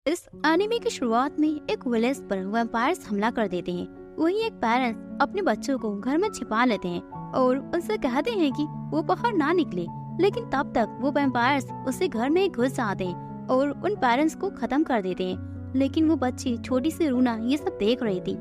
इस एनिमे की शुरुआत में एक विलेज पर वैम्पायर्स हमला कर देते हैं। वहीं एक पेरेंट्स अपने बच्चों को घर में छिपा लेते हैं और उनसे कहते हैं कि वो बाहर ना निकले, लेकिन तब तक वो वैम्पायर्स उसे घर में घुस जाते हैं और उन पेरेंट्स को खत्म कर देते हैं। लेकिन वो बच्ची छोटी सी रूना ये सब देख रही थी।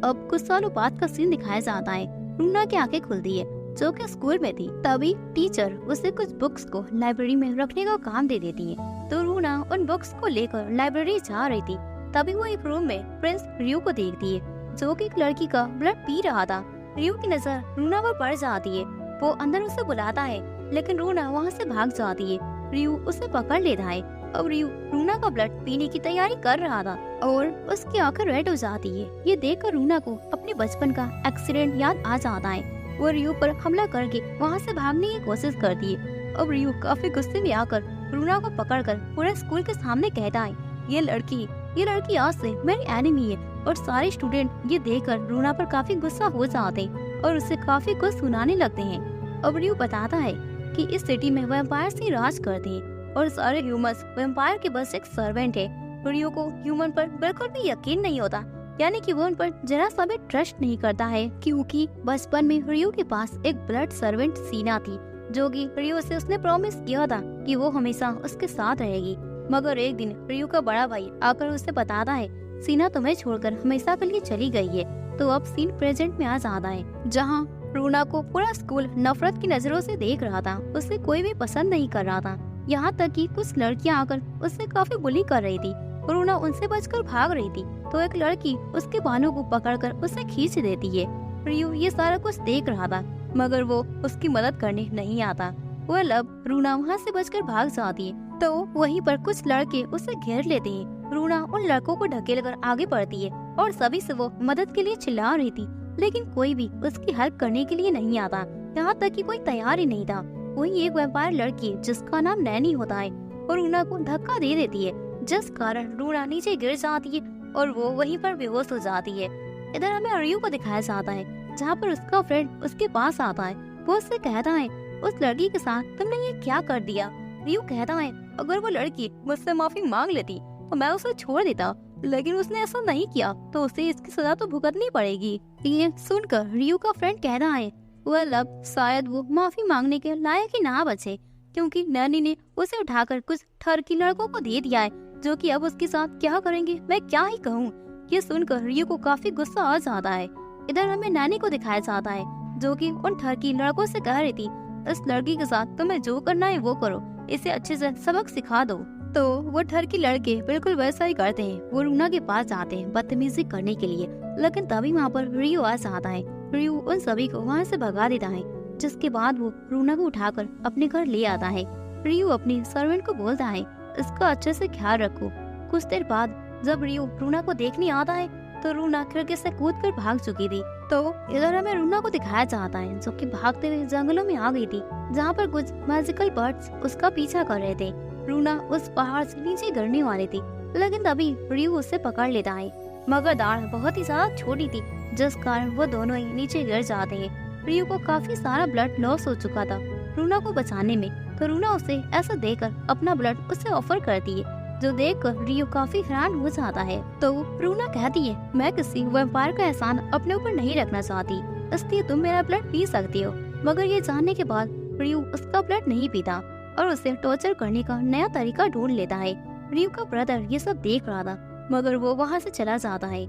अब कुछ सालों बाद का सीन दिखाया जाता है। रूना की आंखें खुलती है जो कि स्कूल में थी। तभी टीचर उसे कुछ बुक्स को लाइब्रेरी में रखने का काम दे देती है, तो रूना उन बुक्स को लेकर लाइब्रेरी जा रही थी। तभी वो एक रूम में प्रिंस रियो को देखती है जो कि एक लड़की का ब्लड पी रहा था। रियो की नजर रूना पर पड़ जाती है। वो अंदर उसे बुलाता है, लेकिन रूना वहाँ से भाग जाती है। रियो उसे पकड़ लेता है। अब रियो रूना का ब्लड पीने की तैयारी कर रहा था और उसकी आंखें रेड हो जाती है। ये देखकर रूना को अपने बचपन का एक्सीडेंट याद आ जाता है। वो रियो पर हमला करके वहाँ से भागने की कोशिश करती है। अब रियो काफी गुस्से में आकर रूना को पकड़कर पूरे स्कूल के सामने कहता है, ये लड़की आज से मेरी एनिमी है। और सारे स्टूडेंट ये देखकर रूना पर काफी गुस्सा हो जाते हैं और उसे काफी कुछ सुनाने लगते हैं। अब रियो बताता है कि इस सिटी में वैम्पायर ही राज करते हैं और सारे ह्यूमंस वैम्पायर के बस एक सर्वेंट है। रियो को ह्यूमन पर बिल्कुल भी यकीन नहीं होता, यानी कि वो उन पर जरा सा भी ट्रस्ट नहीं करता है, क्योंकि बचपन में रियो के पास एक ब्लड सर्वेंट सीना थी जो कि रियो से उसने प्रॉमिस किया था कि वो हमेशा उसके साथ रहेगी। मगर एक दिन रियो का बड़ा भाई आकर उसे बताता है सीना तुम्हें छोड़कर हमेशा के लिए चली गई है। तो अब सीन प्रेजेंट में आ जाता है जहाँ रूना को पूरा स्कूल नफरत की नजरों से देख रहा था। उसे कोई भी पसंद नहीं कर रहा था, यहाँ तक कि कुछ लड़कियाँ आकर उससे काफी बुली कर रही थी। रूना उनसे बचकर भाग रही थी तो एक लड़की उसके बालों को पकड़कर उसे खींच देती है। रियो ये सारा कुछ देख रहा था, मगर वो उसकी मदद करने नहीं आता। वह लब रूना वहाँ से बचकर भाग जाती है तो वहीं पर कुछ लड़के उसे घेर लेते हैं। रूना उन लड़कों को ढकेलकर आगे बढ़ती है और सभी से वो मदद के लिए चिल्ला रही थी, लेकिन कोई भी उसकी हेल्प करने के लिए नहीं आता। यहाँ तक कि कोई तैयार ही नहीं था। वहीं एक वैम्पायर लड़की जिसका नाम नैनी होता है और रूना को धक्का दे देती है, जिस कारण रूना नीचे गिर जाती है और वो वहीं पर बेहोश हो जाती है। इधर हमें रियो को दिखाया जाता है जहाँ पर उसका फ्रेंड उसके पास आता है। वो उससे कहता है उस लड़की के साथ तुमने ये क्या कर दिया। रियो कहता है अगर वो लड़की मुझसे माफी मांग लेती तो मैं उसे छोड़ देता, लेकिन उसने ऐसा नहीं किया तो उसे इसकी सजा तो भुगतनी पड़ेगी। ये सुनकर रियो का फ्रेंड कहता है वह लब शायद वो माफी मांगने के लायक ही ना बचे, क्योंकि नैनी ने उसे उठाकर कुछ ठरकी लड़कों को दे दिया है जो कि अब उसके साथ क्या करेंगे मैं क्या ही कहूँ। ये सुनकर रियो को काफी गुस्सा आ जाता है। इधर हमें नैनी को दिखाया जाता है जो कि उन ठरकी लड़कों से कह रही थी इस लड़की के साथ तुम्हें जो करना है वो करो, इसे अच्छे से सबक सिखा दो। तो वो ठरकी लड़के बिल्कुल वैसा ही करते हैं। वो रूना के पास जाते हैं बदतमीजी करने के लिए, लेकिन तभी वहाँ पर रियो आ जाता है। रियो उन सभी को वहाँ से भगा देता है, जिसके बाद वो रूना को उठाकर अपने घर ले आता है। रियो अपने सर्वेंट को बोलता है इसका अच्छे से ख्याल रखो। कुछ देर बाद जब रियो रूना को देखने आता है तो रूना खिड़की से कूदकर भाग चुकी थी। तो इधर हमें रूना को दिखाया जाता है जो कि भागते हुए जंगलों में आ गई थी, जहाँ पर कुछ मैजिकल बर्ड्स उसका पीछा कर रहे थे। रूना उस पहाड़ से नीचे गिरने वाली थी, लेकिन तभी रियो उसे पकड़ लेता है। मगर दाढ़ बहुत ही ज्यादा छोटी थी, जिस कारण वो दोनों ही नीचे गिर जाते हैं। रियो को काफी सारा ब्लड लॉस हो चुका था रूना को बचाने में, तो रूना उसे ऐसा देकर अपना ब्लड उसे ऑफर करती है, जो देखकर रियो काफी हैरान हो जाता है। तो रूना कहती है मैं किसी वैम्पायर का एहसान अपने ऊपर नहीं रखना चाहती, इसलिए तुम मेरा ब्लड पी सकती हो। मगर ये जानने के बाद रियो उसका ब्लड नहीं पीता और उसे टॉर्चर करने का नया तरीका ढूंढ लेता है। रियो का ब्रदर ये सब देख रहा था, मगर वो वहाँ से चला जाता है।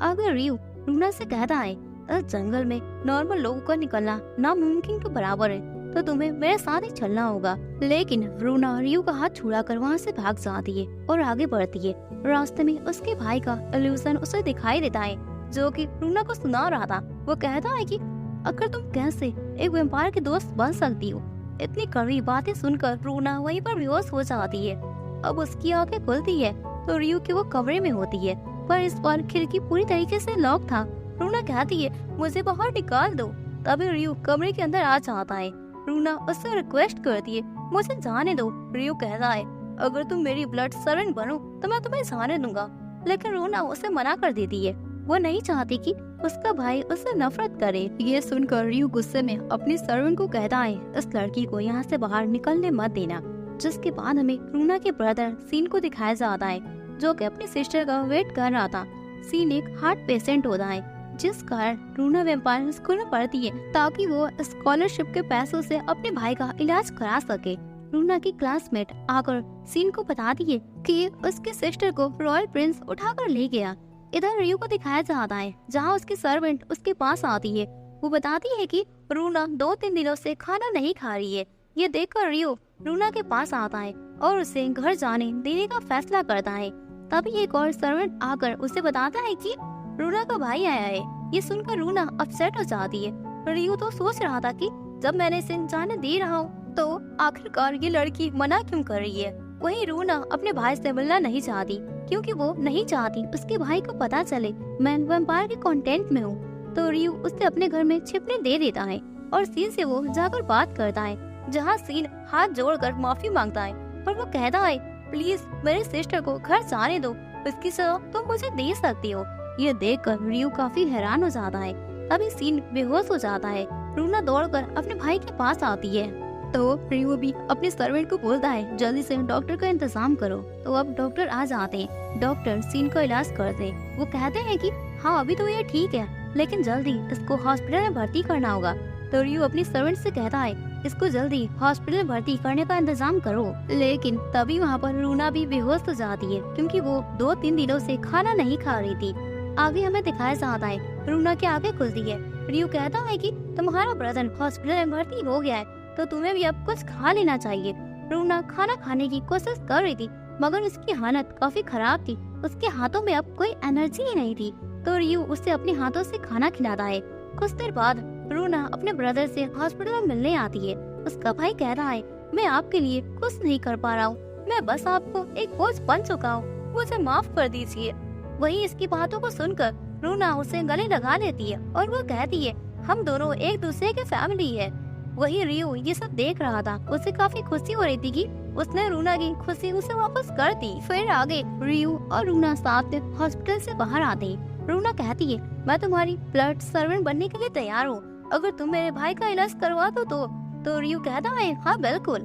अगर रियो रूना से कहता है इस जंगल में नॉर्मल लोगों का निकलना नामुमकिन के बराबर है, तो तुम्हें मेरे साथ ही चलना होगा। लेकिन रूना रियो का हाथ छुड़ाकर वहाँ से भाग जाती है और आगे बढ़ती है। रास्ते में उसके भाई का इल्यूजन उसे दिखाई देता है, जो कि रूना को सुना रहा था। वो कहता है कि अगर तुम कैसे एक वैम्पायर के दोस्त बन सकती हो। इतनी कड़वी बातें सुनकर रूना वहीं पर बेहोश हो जाती है। अब उसकी आंखें खुलती है तो रियो की वो कमरे में होती है, पर इस बार खिड़की पूरी तरीके से लॉक था। रूना कहती है मुझे बाहर निकाल दो। तभी रियो कमरे के अंदर आ जाता है। रूना उससे रिक्वेस्ट करती है मुझे जाने दो। रियो कहता है अगर तुम मेरी ब्लड सर्वेंट बनो तो मैं तुम्हें जाने दूंगा, लेकिन रूना उसे मना कर देती है। वो नहीं चाहती कि उसका भाई उससे नफरत करे। ये सुनकर रियो गुस्से में अपनी सर्वेंट को कहता है इस लड़की को यहाँ से बाहर निकलने मत देना। जिसके बाद हमें रूना के ब्रदर सीन को दिखाया जाता है, जो कि अपनी सिस्टर का वेट कर रहा था। सीन एक हार्ट पेशेंट होता है, जिस कारण रूना वैम्पायर स्कूल में पढ़ती है ताकि वो स्कॉलरशिप के पैसों से अपने भाई का इलाज करा सके। रूना की क्लासमेट आकर सीन को बताती है कि उसकी सिस्टर को रॉयल प्रिंस उठाकर ले गया। इधर रियो को दिखाया जाता है जहाँ उसकी सर्वेंट उसके पास आती है। वो बताती है कि रूना 2-3 दिनों से खाना नहीं खा रही है। ये देखकर रियो रूना के पास आता है और उसे घर जाने देने का फैसला करता है। तभी एक और सर्वेंट आकर उसे बताता है कि रूना का भाई आया है। ये सुनकर रूना अपसेट हो जाती है। रियो तो सोच रहा था कि जब मैंने इसे जाने दे रहा हूँ तो आखिरकार ये लड़की मना क्यों कर रही है। वहीं रूना अपने भाई से मिलना नहीं चाहती क्योंकि वो नहीं चाहती उसके भाई को पता चले मैं वैम्पायर के कंटेंट में हूँ। तो रियो उसे अपने घर में छिपने दे देता है और सीन से वो जाकर बात करता है, जहाँ सीन हाथ जोड़कर माफी मांगता है और वो कहता है प्लीज मेरे सिस्टर को घर जाने दो, उसकी सजा तुम मुझे दे सकती हो। ये देखकर रियो काफी हैरान हो जाता है। तभी सीन बेहोश हो जाता है। रूना दौड़कर अपने भाई के पास आती है तो रियो भी अपने सर्वेंट को बोलता है जल्दी से डॉक्टर का इंतजाम करो। तो अब डॉक्टर आ जाते हैं। डॉक्टर सीन का इलाज करते हैं। वो कहते हैं कि हाँ अभी तो ये ठीक है, लेकिन जल्दी इसको हॉस्पिटल में भर्ती करना होगा। तो रियो अपनी सर्वेंट से कहता है इसको जल्दी हॉस्पिटल में भर्ती करने का इंतजाम करो। लेकिन तभी वहाँ पर रूना भी बेहोश हो जाती है क्योंकि वो 2-3 दिनों से खाना नहीं खा रही थी। आगे हमें दिखाया जाता है रूना की आंखें खुलती है। रियो कहता है कि तुम्हारा ब्रदर हॉस्पिटल में भर्ती हो गया है तो तुम्हें भी अब कुछ खा लेना चाहिए। रूना खाना खाने की कोशिश कर रही थी मगर उसकी हालत काफी खराब थी। उसके हाथों में अब कोई एनर्जी ही नहीं थी। तो रियो उसे अपने हाथों से खाना खिलाता है। कुछ देर बाद रूना अपने ब्रदर से हॉस्पिटल में मिलने आती है। उसका भाई कह रहा है मैं आपके लिए कुछ नहीं कर पा रहा हूँ, मैं बस आपको एक बोझ बन चुका हूँ, मुझे माफ कर दीजिए। वहीं इसकी बातों को सुनकर रूना उसे गले लगा लेती है और वो कहती है हम दोनों एक दूसरे के फैमिली है। वही रियो ये सब देख रहा था। उसे काफी खुशी हो रही थी कि उसने रूना की खुशी उसे वापस कर दी। फिर आगे रियो और रूना साथ में हॉस्पिटल से बाहर आते हैं। रूना कहती है मैं तुम्हारी ब्लड सर्वेंट बनने के लिए तैयार हूँ, अगर तुम मेरे भाई का इलाज करवा दो तो रियो कहता है हाँ बिल्कुल।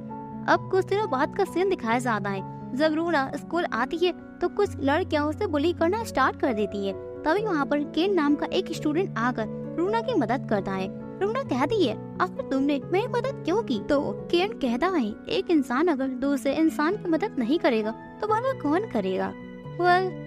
अब कुछ दिनों बाद का सीन दिखाया जाता है। जब रूना स्कूल आती है तो कुछ लड़कियां उसे बुली करना स्टार्ट कर देती है। तभी वहाँ पर केन नाम का एक स्टूडेंट आकर रूना की मदद करता है। रूना कहती है आखिर तुमने मेरी मदद क्यों की? तो केन कहता है एक इंसान अगर दूसरे इंसान की मदद नहीं करेगा तो भला कौन करेगा।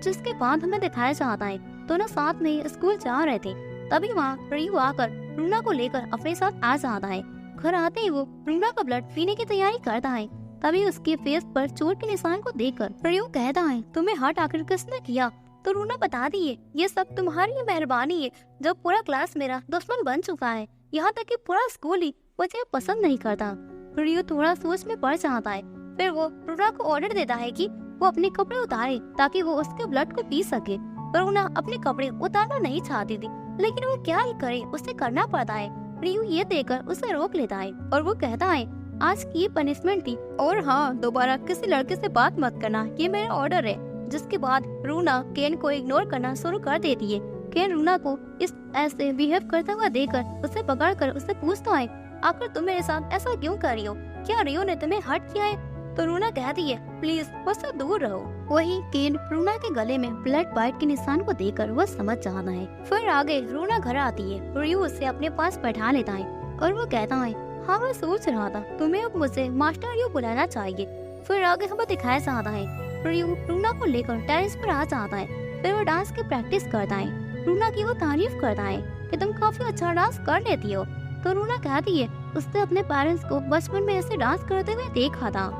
जिसके बाद हमें दिखाया जाता है दोनों साथ में स्कूल जा रहे थे। तभी वहाँ रियो आकर रूना को लेकर अपने साथ आ जाता है। घर आते ही वो रूना का ब्लड पीने की तैयारी करता है। तभी उसके फेस पर चोट के निशान को देखकर रियो कहता है तुम्हें हर्ट आखिर किसने किया? तो रूना बताती है ये सब तुम्हारी मेहरबानी है, जब पूरा क्लास मेरा दुश्मन बन चुका है, यहाँ तक कि पूरा स्कूल ही मुझे पसंद नहीं करता। रियो थोड़ा सोच में पड़ जाता है। फिर वो रूना को ऑर्डर देता है कि वो अपने कपड़े उतारे ताकि वो उसके ब्लड को पी सके। रूना अपने कपड़े उतारना नहीं चाहती थी, लेकिन वो क्या ही करे, उसे करना पड़ता है। रियो ये देखकर उसे रोक लेता है और वो कहता है आज की ये पनिशमेंट थी और हाँ दोबारा किसी लड़के से बात मत करना, ये मेरा ऑर्डर है। जिसके बाद रूना केन को इग्नोर करना शुरू कर देती है। केन रूना को इस ऐसे बिहेव करता हुआ देखकर उसे पकड़कर उससे पूछता है आखिर तुम मेरे साथ ऐसा क्यों कर रही हो, क्या रियो ने तुम्हें हर्ट किया है? तो रूना कहती है प्लीज मुझसे दूर रहो। वही केन रूना के गले में ब्लड बाइट के निशान को देखकर वो समझ जाता है। फिर आगे रूना घर आती है। रियो उसे अपने पास बैठा लेता है और वो कहता है हाँ मैं सोच रहा था तुम्हें अब मुझे मास्टर रियो बुलाना चाहिए। फिर आगे हमें दिखाया जाता है रियो रूना को लेकर टेरेस पर आ जाता है। फिर वो डांस की प्रैक्टिस करता है। रूना की वो तारीफ करता है कि तुम काफी अच्छा डांस कर लेती हो। तो रूना कहती है उसने अपने पेरेंट्स को बचपन में ऐसे डांस करते हुए देखा था।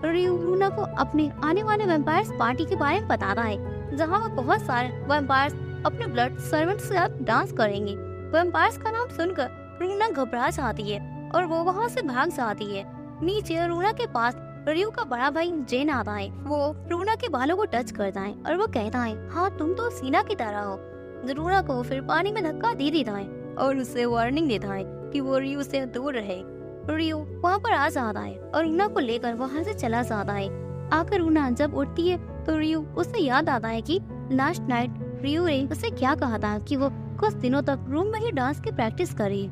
रियो रूना को अपने आने वाले वैम्पायर्स पार्टी के बारे में बताता है, जहाँ वो बहुत सारे वैम्पायर्स अपने ब्लड सर्वेंट के साथ डांस करेंगे। वैम्पायर्स का नाम सुनकर रूना घबरा जाती है और वो वहाँ से भाग जाती है। नीचे रूना के पास रियो का बड़ा भाई जेन आता है। वो रूना के बालों को टच करता है और वो कहता है हाँ तुम तो सीना की तरह हो। रूना को फिर पानी में धक्का दे देता है और उसे वार्निंग देता है कि वो रियो से दूर रहे। रियो वहाँ पर आ जाता है और रूना को लेकर वहाँ से चला जाता है। आकर रूना जब उठती है तो रियो उसे याद आता है कि लास्ट नाइट रियो ने उसे क्या कहा था कि वो कुछ दिनों तक रूम में ही डांस की प्रैक्टिस करे।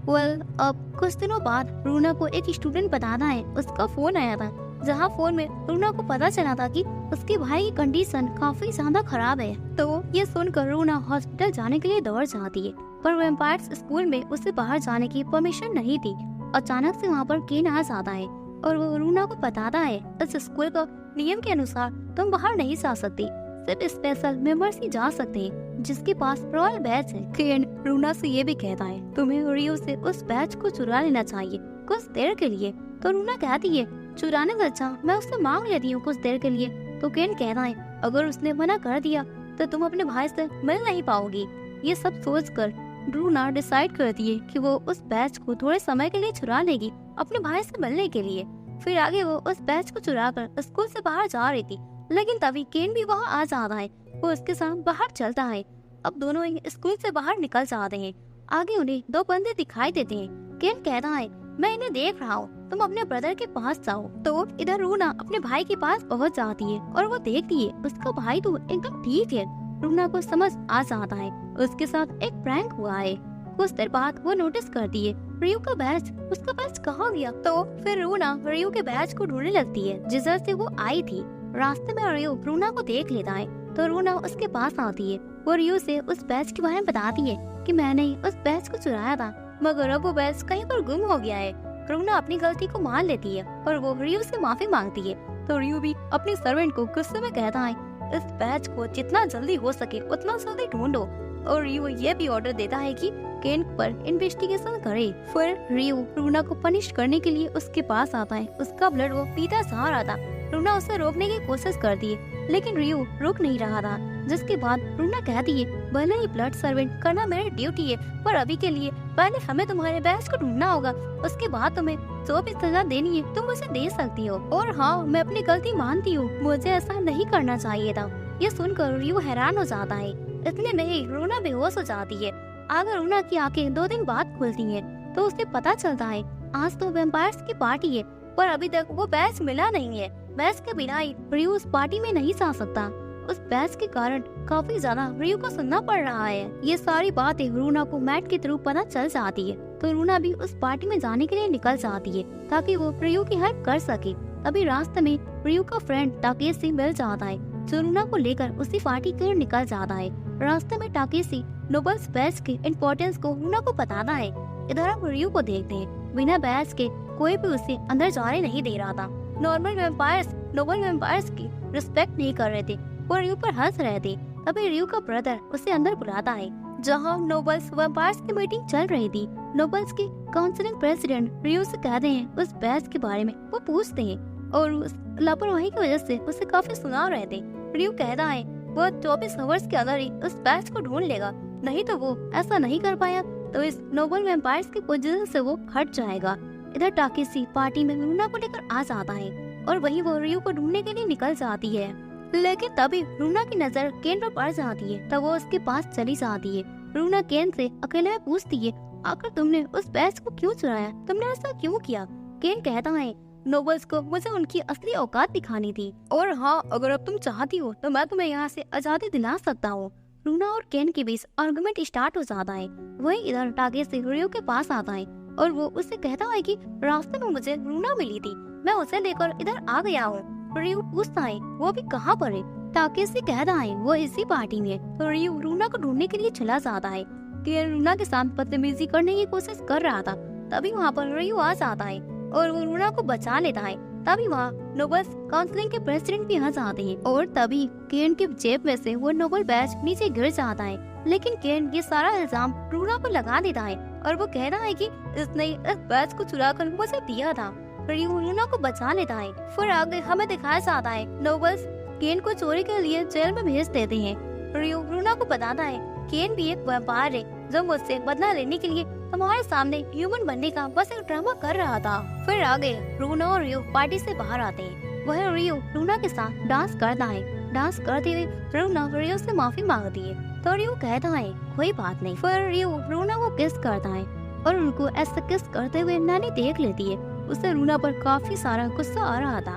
अब कुछ दिनों बाद रूना को एक स्टूडेंट बताता है उसका फोन आया था जहाँ फोन में रूना को पता चला था कि उसके भाई की कंडीशन काफी ज्यादा खराब है। तो ये सुनकर रूना हॉस्पिटल जाने के लिए दौड़ जाती है, पर वैम्पायर्स स्कूल में उसे बाहर जाने की परमिशन नहीं थी। अचानक से वहाँ पर केन आ जाता है और वो रूना को बताता है, इस स्कूल का नियम के अनुसार तुम बाहर नहीं जा सकती, सिर्फ स्पेशल मेंबर्स ही जा सकते हैं जिसके पास रॉयल बैच है। केन रूना से ये भी कहता है, तुम्हें रियो से उस बैच को चुरा लेना चाहिए कुछ देर के लिए। तो रूना कहती है, चुराने से अच्छा मैं उससे मांग लेती हूँ कुछ देर के लिए। तो केन कहता है, अगर उसने मना कर दिया तो तुम अपने भाई से मिल नहीं पाओगी। ये सब सोचकर रूना डिसाइड करती है कि वो उस बैच को थोड़े समय के लिए चुरा लेगी अपने भाई से मिलने के लिए। फिर आगे वो उस बैच को चुरा कर स्कूल से बाहर जा रही थी, लेकिन तभी केन भी वहाँ आ जाता है। वो उसके साथ बाहर चलता है। अब दोनों ही स्कूल से बाहर निकल जाते हैं। आगे उन्हें दो बंदे दिखाई देते हैं। केन कहता है, मैं इन्हें देख रहा हूँ, तुम अपने ब्रदर के पास जाओ। तो इधर रूना अपने भाई के पास पहुँच जाती है और वो देखती है उसका भाई तो एकदम ठीक है। रूना को समझ आ जाता है उसके साथ एक प्रैंक हुआ है। कुछ देर बाद वो नोटिस करती है रियो का बैच उसका पास कहाँ गया। तो फिर रूना रियो के बैच को ढूंढने लगती है जिधर से वो आई थी। रास्ते में रियो रूना को देख लेता है तो रूना उसके पास आती है। वो रियो से उस बैच के बारे में बताती है कि मैंने उस बैच को चुराया था, मगर अब वो बैच कहीं पर गुम हो गया है। रूना अपनी गलती को मान लेती है और वो रियो से माफी मांगती है। तो रियो भी अपने सर्वेंट को गुस्से में कहता है, इस बैच को जितना जल्दी हो सके उतना जल्दी ढूंढो। और रियो ये भी ऑर्डर देता है कि केन पर इन्वेस्टिगेशन करे। फिर रियो रूना को पनिश करने के लिए उसके पास आता है। उसका ब्लड वो पीता जा रहा था। रूना उसे रोकने की कोशिश करती है, लेकिन रियो रुक नहीं रहा था। जिसके बाद रूना कहती है, भले ही ब्लड सर्वेंट करना मेरी ड्यूटी है, पर अभी के लिए पहले हमें तुम्हारे बैच को ढूंढना होगा। उसके बाद तुम्हें जो भी सजा देनी है तुम उसे दे सकती हो। और हाँ, मैं अपनी गलती मानती हूँ, मुझे ऐसा नहीं करना चाहिए था। ये सुनकर रियो हैरान हो जाता है। इतने में ही रूना बेहोश हो जाती है। अगर रूना की आंखें 2 दिन बाद खुलती हैं, तो उसे पता चलता है आज तो वैम्पायर्स की पार्टी है, पर अभी तक वो बैच मिला नहीं है। बैच के बिना ही रियो उस पार्टी में नहीं जा सकता। उस बैच के कारण काफी ज्यादा रियो को सुनना पड़ रहा है। ये सारी बातें रूना को मैट के थ्रू पता चल जाती है, तो रूना भी उस पार्टी में जाने के लिए निकल जाती है ताकि वो रियो की हेल्प कर सके। तभी रास्ते में रियो का फ्रेंड टाकेशी मिल जाता है, जो रूना को लेकर उसी पार्टी के लिए निकल जाता है। रास्ते में टाकेशी नोबल्स बैच के इम्पोर्टेंस को रूना को बताता है। इधर हम रियो को देखते हैं, बिना बैच के कोई भी उसे अंदर जाने नहीं दे रहा था। नॉर्मल वैम्पायर्स नोबल वैम्पायर्स की रिस्पेक्ट नहीं कर रहे थे, वो रियो पर हंस रहे थे। तभी रियो का ब्रदर उसे अंदर बुलाता है, जहाँ नोबल्स वैम्पायर्स की मीटिंग चल रही थी। नोबल्स के काउंसिलिंग प्रेसिडेंट रियो से कहते हैं उस बैच के बारे में वो पूछते हैं और उस लापरवाही की वजह से उसे काफी सुना रहे थे। रियो कहता है वो 24 आवर्स के अंदर ही उस बैच को ढूंढ लेगा, नहीं तो वो ऐसा नहीं कर पाया तो इस नोबल वैम्पायर्स की पोजीशन से वो हट जाएगा। इधर टाकेशी पार्टी में रूना को लेकर आ जाता है और वहीं वो रियो को ढूंढने के लिए निकल जाती है। लेकिन तभी रूना की नजर केन पर पड़ जाती है, तब वो उसके पास चली जाती है। रूना केन से अकेले में पूछती है, आखिर तुमने उस बैच को क्यों चुराया, तुमने ऐसा क्यों किया? केन कहता है, नोबल्स को मुझे उनकी असली औकात दिखानी थी, और हाँ, अगर अब तुम चाहती हो तो मैं तुम्हें यहाँ से आजादी दिला सकता हूँ। रूना और केन के बीच आर्गुमेंट स्टार्ट हो जाता है। वही इधर टाकेशी रियो के पास आता है और वो उससे कहता है कि रास्ते में मुझे रूना मिली थी, मैं उसे लेकर इधर आ गया हूँ। रियो पूछता है वो भी कहाँ पर है? टाकेशी कहता है वो इसी पार्टी में। तो रियो रूना को ढूंढने के लिए चला जाता है। केन रूना के साथ बदतमीजी करने की कोशिश कर रहा था, तभी वहाँ पर रियो आ जाता है और वो रूना को बचा लेता है। तभी वहाँ नोबल्स काउंसिलिंग के प्रेसिडेंट भी आ जाते हैं और तभी केन के जेब में से वो नोबल बैच नीचे गिर जाता है। लेकिन केन ये सारा इल्जाम रूना पर लगा देता है और वो कहता है कि इसने इस बैच को चुरा कर मुझे दिया था। रियो रूना को बचा लेता है। फिर आगे हमें दिखाया जाता है नोबल्स केन को चोरी के लिए जेल में भेज देते हैं। रियो रूना को बताता है केन भी एक व्यापार है जो मुझसे बदला लेने के लिए हमारे सामने ह्यूमन बनने का बस एक ड्रामा कर रहा था। फिर आगे रूना और रियो पार्टी से बाहर आते हैं। वह रियो रूना के साथ डांस करता है। डांस करते हुए रूना रियो से माफी मांगती है तो रियो कहता है कोई बात नहीं। फिर रियो रूना को किस करता है और उनको ऐसा किस करते हुए नानी देख लेती है। उसे रूना पर काफी सारा गुस्सा आ रहा था।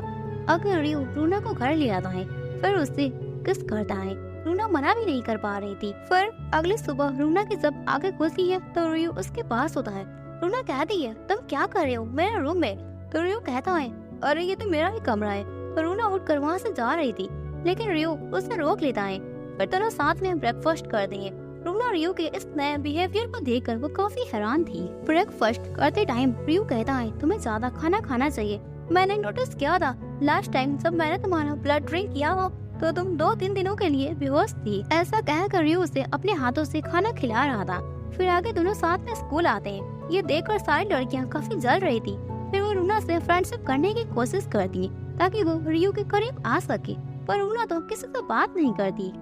अगर रियो रूना को घर ले आता है फिर उससे किस करता है। रूना मना भी नहीं कर पा रही थी। फिर अगली सुबह रूना की जब आंखें खुलती है तो रियो उसके पास होता है। रूना कहती है तुम क्या कर रहे हो मेरे रूम में? तो रियो कहता है अरे ये तो मेरा ही कमरा है। तो रूना उठकर वहाँ से जा रही थी, लेकिन रियो उसे रोक लेता है। फिर दोनों साथ में ब्रेकफास्ट करते हैं। रूना रियो के इस नए बिहेवियर को देखकर वो काफी हैरान थी। ब्रेकफास्ट करते टाइम रियो कहता है, तुम्हें ज्यादा खाना खाना चाहिए। मैंने नोटिस किया था लास्ट टाइम जब मैंने तुम्हारा ब्लड ड्रिंक किया हो तो तुम 2-3 दिनों के लिए बेहोश थी। ऐसा कहकर रियो उसे अपने हाथों से खाना खिला रहा था। फिर आगे दोनों साथ में स्कूल आते हैं। ये देखकर सारी लड़कियां काफी जल रही थी। फिर वो रूना से फ्रेंडशिप करने की कोशिश करती ताकि वो रियो के करीब आ सके, पर रूना तो किसी से बात नहीं करती।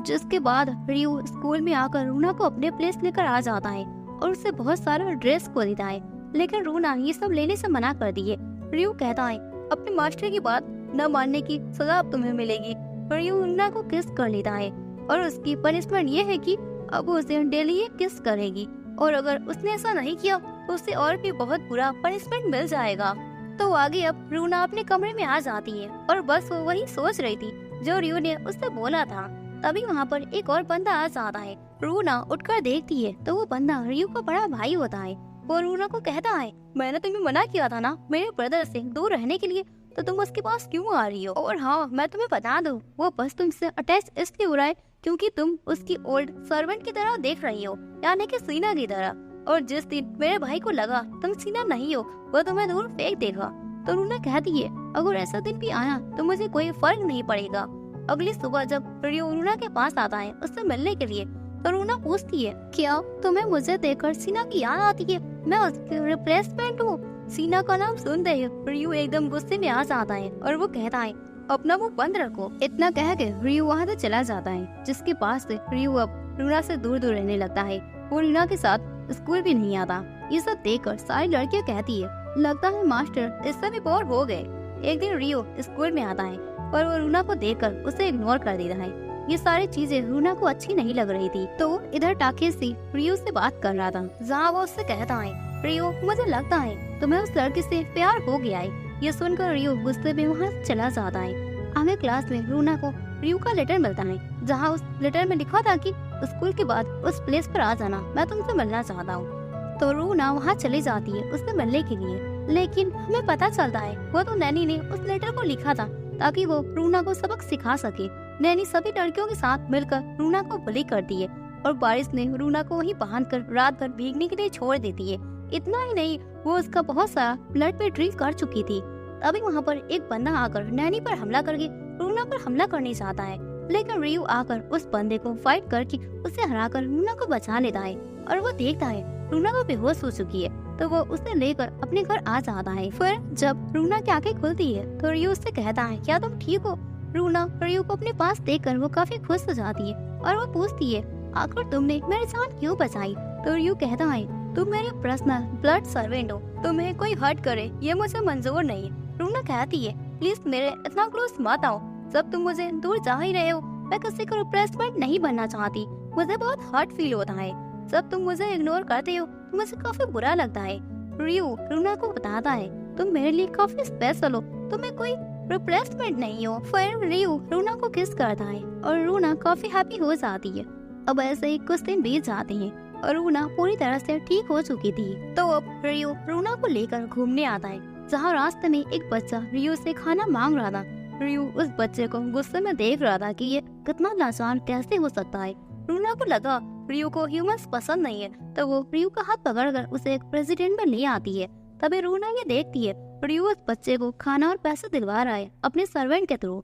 जिसके बाद रियो स्कूल में आकर रूना को अपने प्लेस लेकर आ जाता है और उसे बहुत सारा ड्रेस को देता है, लेकिन रूना ये सब लेने से मना कर दी है। रियो कहता है, अपने मास्टर की बात न मानने की सजा अब तुम्हें मिलेगी। रियो रूना को किस कर लेता है और उसकी पनिशमेंट ये है कि अब वो उसे डेली किस करेगी, और अगर उसने ऐसा नहीं किया तो उसे और भी बहुत बुरा पनिशमेंट मिल जाएगा। तो आगे अब रूना अपने कमरे में आ जाती है और बस वो वही सोच रही थी जो रियो ने उससे बोला था। तभी वहाँ पर एक और बंदा आ जाता है। रूना उठकर देखती है तो वो बंदा रियो का बड़ा भाई होता है। वो रूना को कहता है, मैंने तुम्हें मना किया था ना मेरे ब्रदर से दूर रहने के लिए, तो तुम उसके पास क्यों आ रही हो? और हाँ, मैं तुम्हें बता दूं, वो बस तुमसे अटैच इसलिए हो रहा है क्योंकि तुम उसकी ओल्ड सर्वेंट की तरह देख रही हो, यानी कि सीना की तरह। और जिस दिन मेरे भाई को लगा तुम सीना नहीं हो, वो तुम्हें दूर फेंक देगा। तो रूना कहती है, अगर ऐसा दिन भी आया तो मुझे कोई फर्क नहीं पड़ेगा। अगली सुबह जब रियो रूना के पास आता है उससे मिलने के लिए, तो रूना पूछती है, क्या तुम्हें मुझे देखकर सीना की याद आती है? मैं उसकी रिप्लेसमेंट हूँ। सीना का नाम सुनते ही रियो एकदम गुस्से में आ जाता है और वो कहता है, अपना मुंह बंद रखो। इतना कह के रियो वहाँ से चला जाता है, जिसके पास से रियो अब रूना से दूर दूर रहने लगता है। वो रूना के साथ स्कूल भी नहीं आता। ये सब देखकर सारी लड़कियाँ कहती है, लगता है मास्टर इससे भी बोर हो गए। एक दिन रियो स्कूल में आता है पर वो रूना को देखकर उसे इग्नोर कर देता है। ये सारी चीजें रूना को अच्छी नहीं लग रही थी, तो इधर टाकेशी रियो से बात कर रहा था, जहाँ वो उससे कहता है, रियो मुझे लगता है तुम्हें उस लड़के से प्यार हो गया है। ये सुनकर रियो गुस्से में वहाँ चला जाता है। आगे क्लास में रूना को रियो का लेटर मिलता है, जहाँ उस लेटर में लिखा था कि स्कूल के बाद उस प्लेस पर आ जाना, मैं तुमसे मिलना चाहता हूँ। तो रूना वहाँ चली जाती है उससे मिलने के लिए, लेकिन हमें पता चलता है वो तो नैनी ने उस लेटर को लिखा था ताकि वो रूना को सबक सिखा सके। नैनी सभी लड़कियों के साथ मिलकर रूना को बुली करती है और बारिश ने रूना को वहीं बांधकर रात भर भीगने के लिए छोड़ देती है। इतना ही नहीं, वो उसका बहुत सारा ब्लड पे ड्रिंक कर चुकी थी। तभी वहाँ पर एक बंदा आकर नैनी पर हमला करके रूना पर हमला करने चाहता है, लेकिन रियो आकर उस बंदे को फाइट करके उसे हराकर रूना को बचा लेता है और वो देखता है रूना को बेहोश हो चुकी है, तो वो उसे लेकर अपने घर आ जाता है। फिर जब रूना की आंखें खुलती है तो रियो उससे कहता है, क्या तुम ठीक हो? रूना रियो को अपने पास देखकर वो काफी खुश हो जाती है और वो पूछती है, आखिर तुमने मेरी जान क्यों बचाई? तो रियो कहता है, तुम मेरे पर्सनल ब्लड सर्वेंट हो, तुम्हें कोई हर्ट करे ये मुझे मंजूर नहीं। रूना कहती है, प्लीज मेरे इतना क्लोज मत आओ, जब तुम मुझे दूर जा ही रहे हो, मैं किसी को रिप्लेसमेंट नहीं बनना चाहती। मुझे बहुत हर्ट फील होता है जब तुम मुझे इग्नोर करते हो, तो मुझे काफी बुरा लगता है। रियो रूना को बताता है, तुम मेरे लिए काफी स्पेशल हो, तुम्हें कोई रिप्लेसमेंट नहीं हो। फिर रियो रूना को किस करता है और रूना काफी हैप्पी हो जाती है। अब ऐसे ही कुछ दिन बीत जाते हैं और रूना पूरी तरह से ठीक हो चुकी थी। तो अब रियो रूना को लेकर घूमने आता है, जहाँ रास्ते में एक बच्चा रियो से खाना मांग रहा था। रियो उस बच्चे को गुस्से में देख रहा था कि ये कितना लाचार कैसे हो सकता है। रूना को लगा रियो को ह्यूमंस पसंद नहीं है, तो वो रियो का हाथ पकड़कर उसे एक प्रेसिडेंट में ले आती है। तभी रूना ये देखती है रियो उस बच्चे को खाना और पैसे दिलवा रहा है अपने सर्वेंट के थ्रू।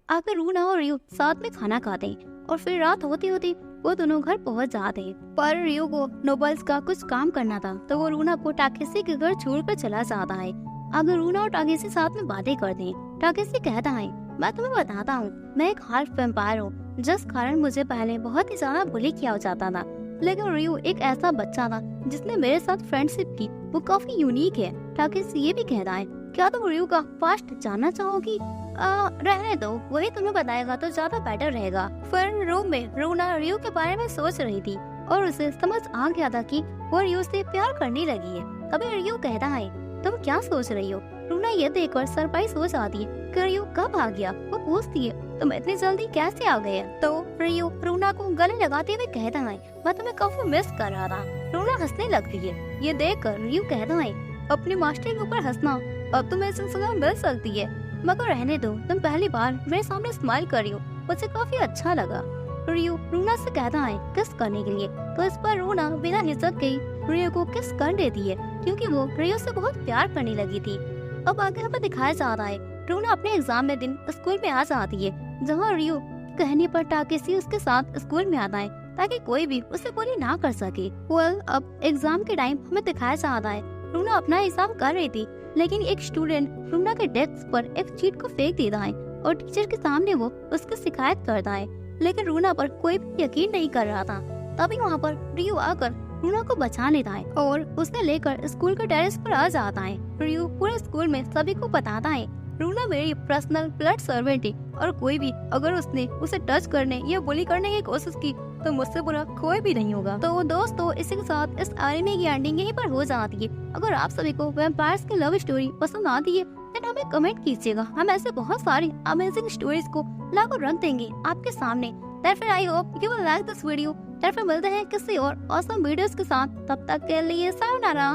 आकर रूना और रियो साथ में खाना खाते हैं और फिर रात होती होती वो दोनों घर पहुंच जाते हैं। पर रियो को नोबल्स का कुछ काम करना था, तो वो रूना को टाकेशी के घर छोड़कर चला जाता है। अगर रूना और टाकेशी साथ में बातें करते हैं, टाकेशी कहता है, मैं तुम्हें बताता हूँ, मैं एक हार्फ वैम्पायर हूँ, जिस कारण मुझे पहले बहुत ही ज्यादा बुली किया जाता था। लेकिन रियो एक ऐसा बच्चा था जिसने मेरे साथ फ्रेंडशिप की, वो काफी यूनिक है। टाकेशी ये भी कहता है, क्या तुम रियो का पास्ट जानना चाहोगी? रहने दो, वही तुम्हें बताएगा तो ज्यादा बेटर रहेगा। फिर रूम में रूना रियो के बारे में सोच रही थी और उसे समझ आ गया था कि वो रियो से प्यार करने लगी है। तभी रियो कहता है, तुम क्या सोच रही हो? रूना ये देखकर सरप्राइज हो जाती है कि रियो कब आ गया। वो पूछती है, तुम इतनी जल्दी कैसे आ गए? तो रियो रूना को गले लगाते हुए कहता है, मैं तुम्हें काफी मिस कर रहा था। रूना हंसने लगती है। ये देखकर रियो कहता है, अपने मास्टर के ऊपर हंसना अब तुम्हें ऐसी सजा मिल सकती है, मगर रहने दो, तुम पहली बार मेरे सामने स्माइल कर रही हो, मुझे काफी अच्छा लगा। रियो रूना से कहता है किस करने के लिए, तो इस पर रूना बिना हिचक के रियो को किस कर देती है, क्योंकि वो रियो से बहुत प्यार करने लगी थी। अब आगे हमें दिखाया जाता है रूना अपने एग्जाम में दिन स्कूल में आ जाती है, जहाँ रियो कहने पर टाकेसी उसके साथ स्कूल में आता है ताकि कोई भी उसे बुली ना कर सके। अब एग्जाम के टाइम हमें दिखाया जाता है रूना अपना एग्जाम कर रही थी, लेकिन एक स्टूडेंट रूना के डेस्क पर एक चीट को फेंक देता है और टीचर के सामने वो उसकी शिकायत करता है, लेकिन रूना पर कोई भी यकीन नहीं कर रहा था। तभी वहाँ पर रियो आकर रूना को बचा लेता है और उसे लेकर स्कूल के टेरेस पर आ जाता है। रियो पूरे स्कूल में सभी को बताता है रूना मेरी पर्सनल ब्लड सर्वेंट है और कोई भी अगर उसने उसे टच करने या बुली करने की कोशिश की तो मुझसे बुरा कोई भी नहीं होगा। तो दोस्तों, इसी के साथ इस एनिमे की एंडिंग यहीं पर हो जाती है। अगर आप सभी को वैम्पायर्स की लव स्टोरी पसंद आती है तो हमें कमेंट कीजिएगा, हम ऐसे बहुत सारी अमेजिंग स्टोरीज को लाकर रख देंगे आपके सामने। फिर I hope you will like this video. फिर मिलते हैं किसी और ऑसम वीडियोस के साथ, तब तक के लिए सायोनारा।